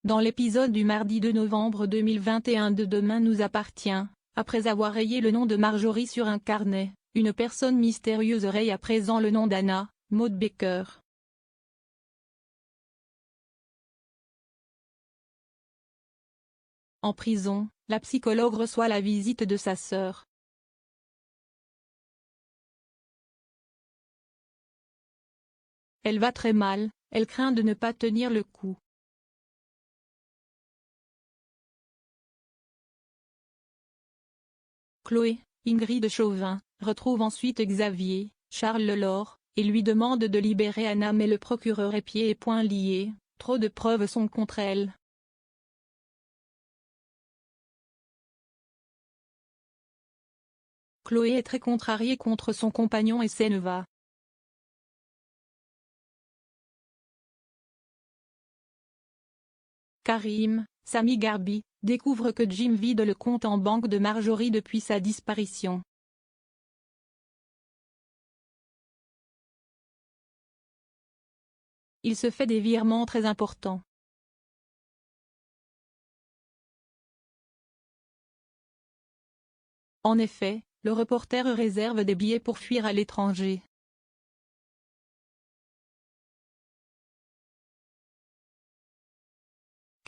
Dans l'épisode du mardi 2 novembre 2021 de Demain nous appartient, après avoir rayé le nom de Marjorie sur un carnet, une personne mystérieuse raye à présent le nom d'Anna, Maud Baker. En prison, la psychologue reçoit la visite de sa sœur. Elle va très mal, elle craint de ne pas tenir le coup. Chloé, Ingrid Chauvin, retrouve ensuite Xavier, Charles Lelore, et lui demande de libérer Anna mais le procureur est pieds et poings liés, trop de preuves sont contre elle. Chloé est très contrariée contre son compagnon et s'en va. Karim, Sami Garbi, découvre que Jim vide le compte en banque de Marjorie depuis sa disparition. Il se fait des virements très importants. En effet, le reporter réserve des billets pour fuir à l'étranger.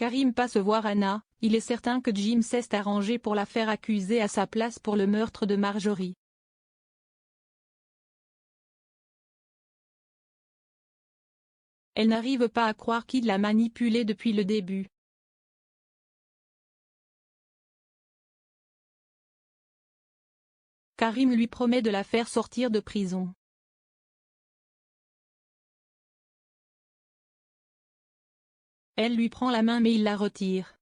Karim passe voir Anna, il est certain que Jim s'est arrangé pour la faire accuser à sa place pour le meurtre de Marjorie. Elle n'arrive pas à croire qu'il l'a manipulée depuis le début. Karim lui promet de la faire sortir de prison. Elle lui prend la main mais il la retire.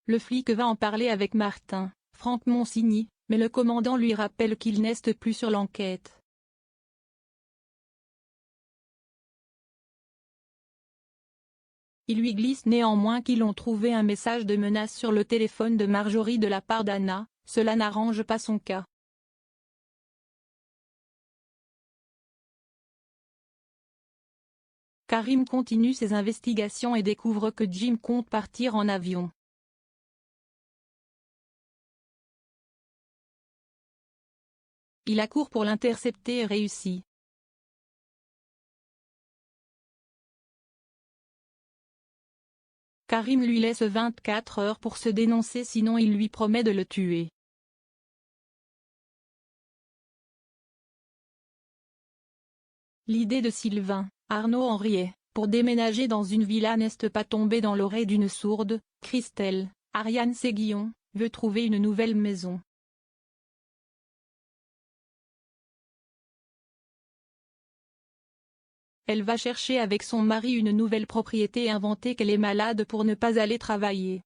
Le flic va en parler avec Martin, Franck Monsigny, mais le commandant lui rappelle qu'il n'est plus sur l'enquête. Il lui glisse néanmoins qu'ils ont trouvé un message de menace sur le téléphone de Marjorie de la part d'Anna, cela n'arrange pas son cas. Karim continue ses investigations et découvre que Jim compte partir en avion. Il accourt pour l'intercepter et réussit. Karim lui laisse 24 heures pour se dénoncer sinon il lui promet de le tuer. L'idée de Sylvain, Arnaud Henriet, pour déménager dans une villa n'est pas tombée dans l'oreille d'une sourde. Christelle, Ariane Séguillon, veut trouver une nouvelle maison. Elle va chercher avec son mari une nouvelle propriété et inventer qu'elle est malade pour ne pas aller travailler.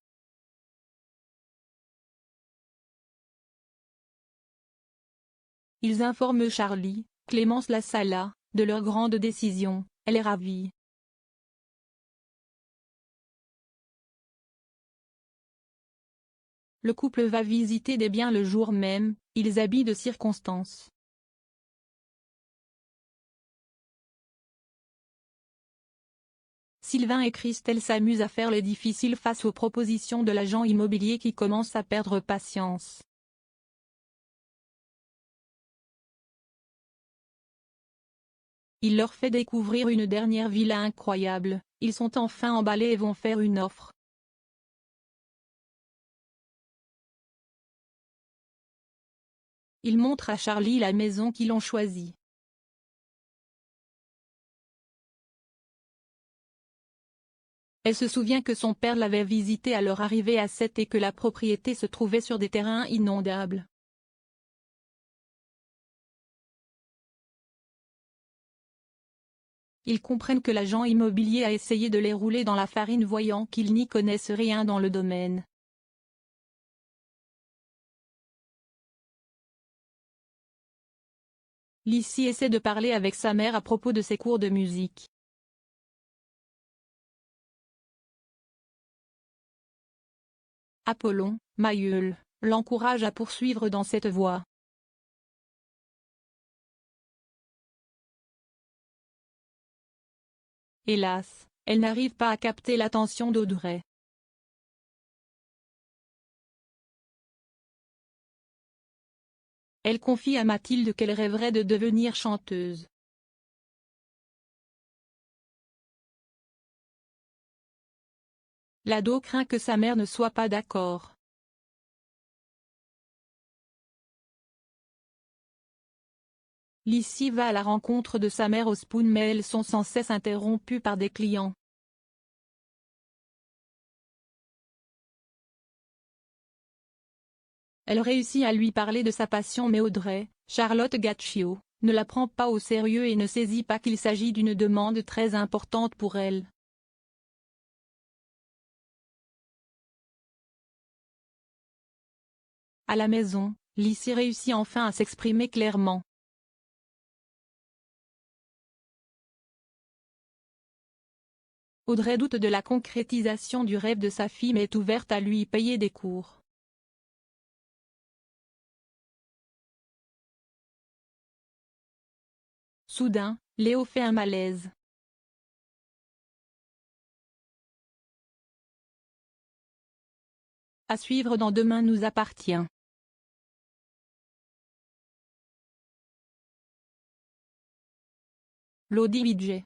Ils informent Charlie, Clémence Lassala, de leur grande décision, elle est ravie. Le couple va visiter des biens le jour même, ils habillent de circonstance. Sylvain et Christelle s'amusent à faire le difficile face aux propositions de l'agent immobilier qui commence à perdre patience. Il leur fait découvrir une dernière villa incroyable, ils sont enfin emballés et vont faire une offre. Ils montrent à Charlie la maison qu'ils ont choisie. Elle se souvient que son père l'avait visitée à leur arrivée à Sète et que la propriété se trouvait sur des terrains inondables. Ils comprennent que l'agent immobilier a essayé de les rouler dans la farine voyant qu'ils n'y connaissent rien dans le domaine. Lissy essaie de parler avec sa mère à propos de ses cours de musique. Apollon, Mailleul, l'encourage à poursuivre dans cette voie. Hélas, elle n'arrive pas à capter l'attention d'Audrey. Elle confie à Mathilde qu'elle rêverait de devenir chanteuse. L'ado craint que sa mère ne soit pas d'accord. Lizzie va à la rencontre de sa mère au Spoon mais elles sont sans cesse interrompues par des clients. Elle réussit à lui parler de sa passion mais Audrey, Charlotte Gaccio, ne la prend pas au sérieux et ne saisit pas qu'il s'agit d'une demande très importante pour elle. À la maison, Lizzie réussit enfin à s'exprimer clairement. Audrey doute de la concrétisation du rêve de sa fille mais est ouverte à lui payer des cours. Soudain, Léo fait un malaise. À suivre dans Demain nous appartient. Lodi Bidget.